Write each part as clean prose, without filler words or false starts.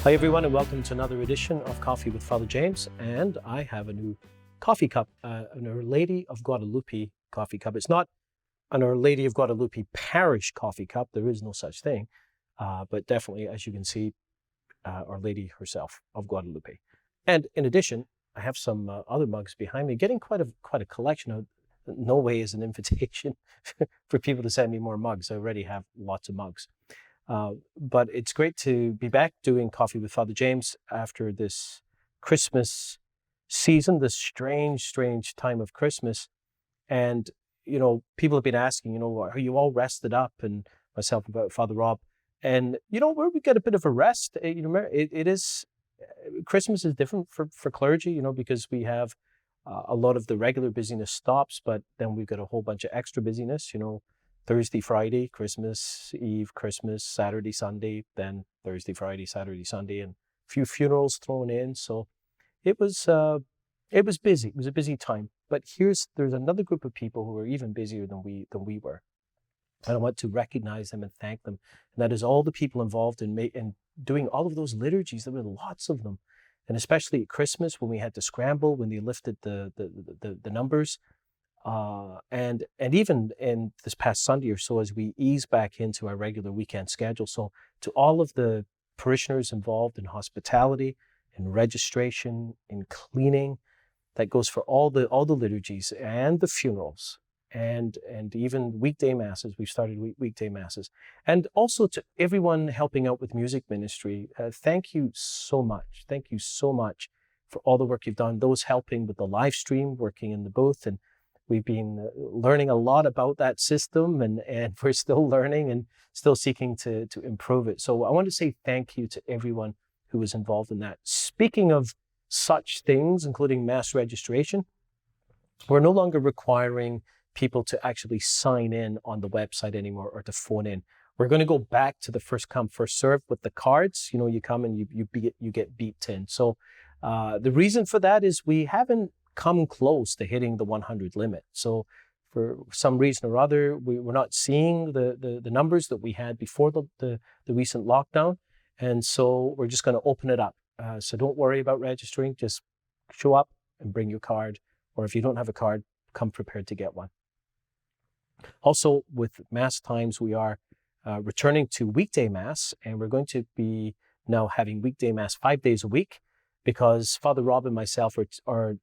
Hi everyone, and welcome to another edition of Coffee with Father James. And I have a new coffee cup, an Our Lady of Guadalupe coffee cup. It's not an Our Lady of Guadalupe parish coffee cup. There is no such thing. But definitely, as you can see, Our Lady herself of Guadalupe. And in addition, I have some other mugs behind me, getting quite a collection of. No way is an invitation for people to send me more mugs. I already have lots of mugs. But it's great to be back doing Coffee with Father James after this Christmas season, this strange time of Christmas. And, people have been asking, are you all rested up? And myself about Father Rob. And, where we get a bit of a rest, it is, Christmas is different for clergy, because we have a lot of the regular busyness stops, but then we've got a whole bunch of extra busyness, Thursday, Friday, Christmas Eve, Christmas, Saturday, Sunday, then Thursday, Friday, Saturday, Sunday, and a few funerals thrown in. So it was busy. It was a busy time. But there's another group of people who are even busier than we were. And I want to recognize them and thank them. And that is all the people involved in doing all of those liturgies. There were lots of them. And especially at Christmas when we had to scramble, when they lifted the numbers. And even in this past Sunday or so, as we ease back into our regular weekend schedule. So to all of the parishioners involved in hospitality, in registration, in cleaning, that goes for all the liturgies and the funerals and even weekday masses. We've started weekday masses. And also to everyone helping out with music ministry, thank you so much. Thank you so much for all the work you've done. Those helping with the live stream, working in the booth, and we've been learning a lot about that system, and we're still learning and still seeking to improve it. So I want to say thank you to everyone who was involved in that. Speaking of such things, including mass registration, we're no longer requiring people to actually sign in on the website anymore or to phone in. We're going to go back to the first come, first serve with the cards. You come and you get beeped in. So the reason for that is we haven't come close to hitting the 100 limit. So for some reason or other, we're not seeing the numbers that we had before the recent lockdown. And so we're just going to open it up. So don't worry about registering. Just show up and bring your card. Or if you don't have a card, come prepared to get one. Also, with Mass times, we are returning to weekday Mass, and we're going to be now having weekday Mass 5 days a week, because Father Rob and myself are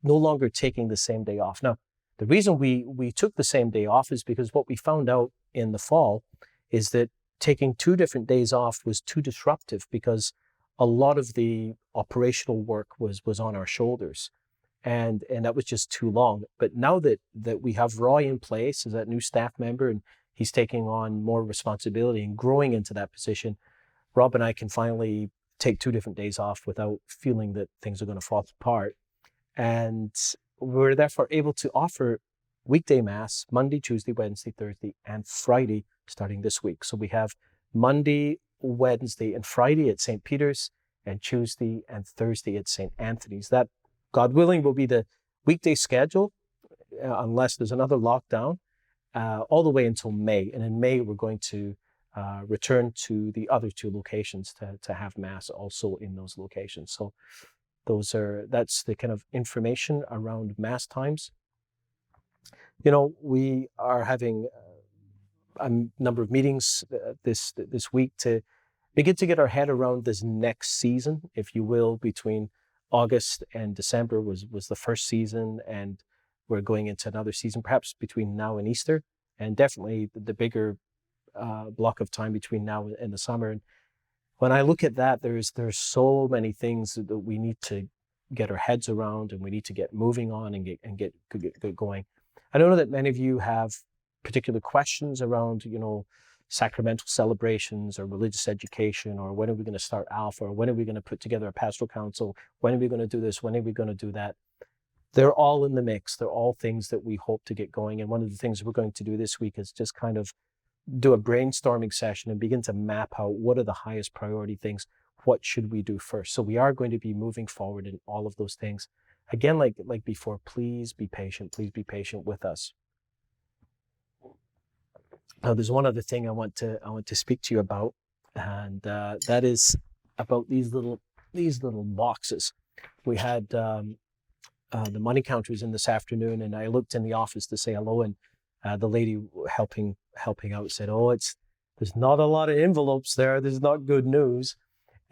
no longer taking the same day off. Now, the reason we took the same day off is because what we found out in the fall is that taking 2 different days off was too disruptive, because a lot of the operational work was on our shoulders. And that was just too long. But now that we have Roy in place as that new staff member, and he's taking on more responsibility and growing into that position, Rob and I can finally take 2 different days off without feeling that things are going to fall apart. And we're therefore able to offer weekday Mass Monday, Tuesday, Wednesday, Thursday, and Friday starting this week. So we have Monday, Wednesday, and Friday at St. Peter's, and Tuesday and Thursday at St. Anthony's. That, God willing, will be the weekday schedule, unless there's another lockdown, all the way until May. And in May, we're going to return to the other 2 locations to have Mass also in those locations. So that's the kind of information around Mass times. We are having a number of meetings this week to begin to get our head around this next season, if you will. Between August and December was the first season, and we're going into another season, perhaps between now and Easter, and definitely the bigger block of time between now and the summer. And when I look at that, there's so many things that we need to get our heads around, and we need to get moving on and get going. I don't know that many of you have particular questions around, sacramental celebrations or religious education, or when are we going to start Alpha, or when are we going to put together a pastoral council, when are we going to do this, when are we going to do that. They're all in the mix. They're all things that we hope to get going. And one of the things we're going to do this week is just kind of do a brainstorming session and begin to map out what are the highest priority things. What should we do first? So we are going to be moving forward in all of those things. Again, like before, please be patient. Please be patient with us. Now, there's one other thing I want to speak to you about, and that is about these little boxes. We had the money counters in this afternoon, and I looked in the office to say hello, and the lady helping out said, "Oh, there's not a lot of envelopes there. This is not good news."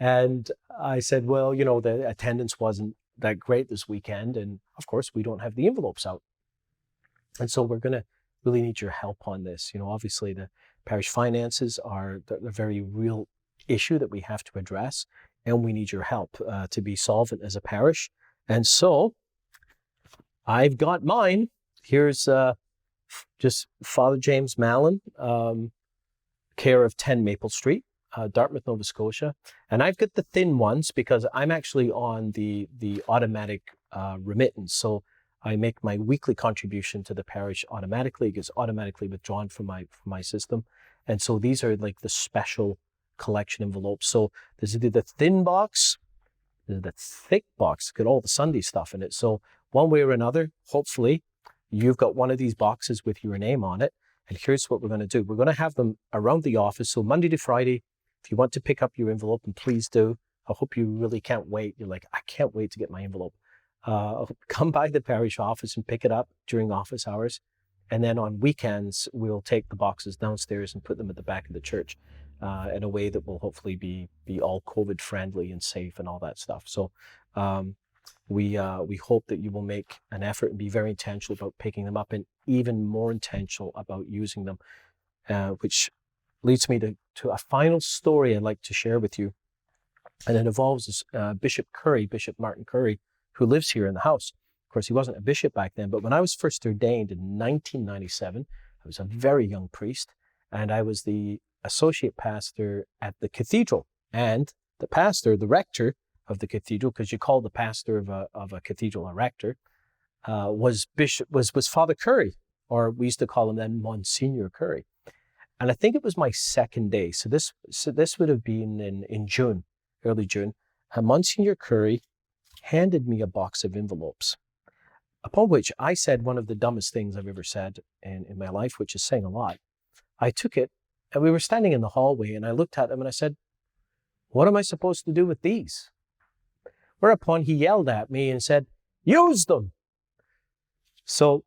And I said, "Well, you know, the attendance wasn't that great this weekend, and of course we don't have the envelopes out. And so we're going to really need your help on this. You know, obviously the parish finances are a very real issue that we have to address, and we need your help to be solvent as a parish." And so I've got mine. Here's just Father James Mallon, care of 10 Maple Street, Dartmouth, Nova Scotia. And I've got the thin ones because I'm actually on the automatic remittance. So I make my weekly contribution to the parish automatically. It gets automatically withdrawn from my system. And so these are like the special collection envelopes. So there's the thin box, there's the thick box, got all the Sunday stuff in it. So one way or another, hopefully, you've got one of these boxes with your name on it. And here's what we're going to do. We're going to have them around the office. So Monday to Friday, if you want to pick up your envelope, and please do. I hope you really can't wait. You're like, I can't wait to get my envelope. Come by the parish office and pick it up during office hours. And then on weekends, we'll take the boxes downstairs and put them at the back of the church in a way that will hopefully be all COVID friendly and safe and all that stuff. So we hope that you will make an effort and be very intentional about picking them up, and even more intentional about using them, which leads me to a final story I'd like to share with you. And it involves Bishop Martin Curry, who lives here in the house. Of course, he wasn't a bishop back then, but when I was first ordained in 1997, I was a very young priest, and I was the associate pastor at the cathedral, and the rector of the cathedral, because you call the pastor of a cathedral a rector, was Father Curry, or we used to call him then Monsignor Curry. And I think it was my second day. So this would have been in June, early June. Monsignor Curry handed me a box of envelopes, upon which I said one of the dumbest things I've ever said in my life, which is saying a lot. I took it, and we were standing in the hallway, and I looked at him and I said, "What am I supposed to do with these?" Whereupon he yelled at me and said, "Use them." So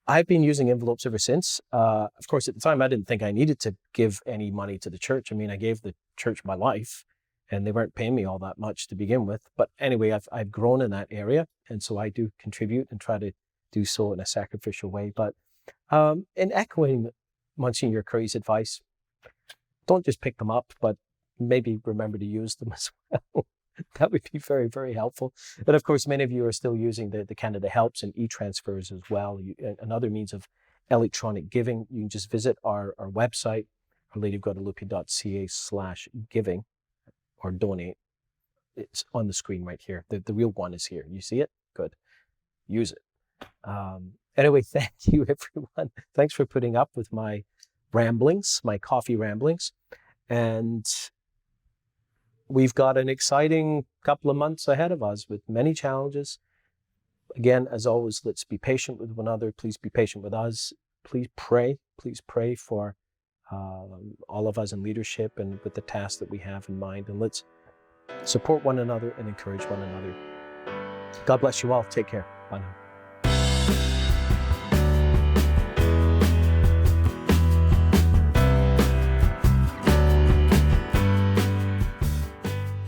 I've been using envelopes ever since. Of course, at the time, I didn't think I needed to give any money to the church. I mean, I gave the church my life, and they weren't paying me all that much to begin with. But anyway, I've grown in that area, and so I do contribute and try to do so in a sacrificial way. But in echoing Monsignor Curry's advice, don't just pick them up, but maybe remember to use them as well. That would be very, very helpful. And of course, many of you are still using the Canada Helps and e-transfers as well. Another means of electronic giving. You can just visit our website, ourladyofguadalupe.ca/giving, or donate. It's on the screen right here. The real one is here. You see it? Good. Use it. Anyway, thank you, everyone. Thanks for putting up with my ramblings, my coffee ramblings. And we've got an exciting couple of months ahead of us with many challenges. Again, as always, let's be patient with one another. Please be patient with us. Please pray for all of us in leadership and with the tasks that we have in mind. And let's support one another and encourage one another. God bless you all. Take care. Bye now.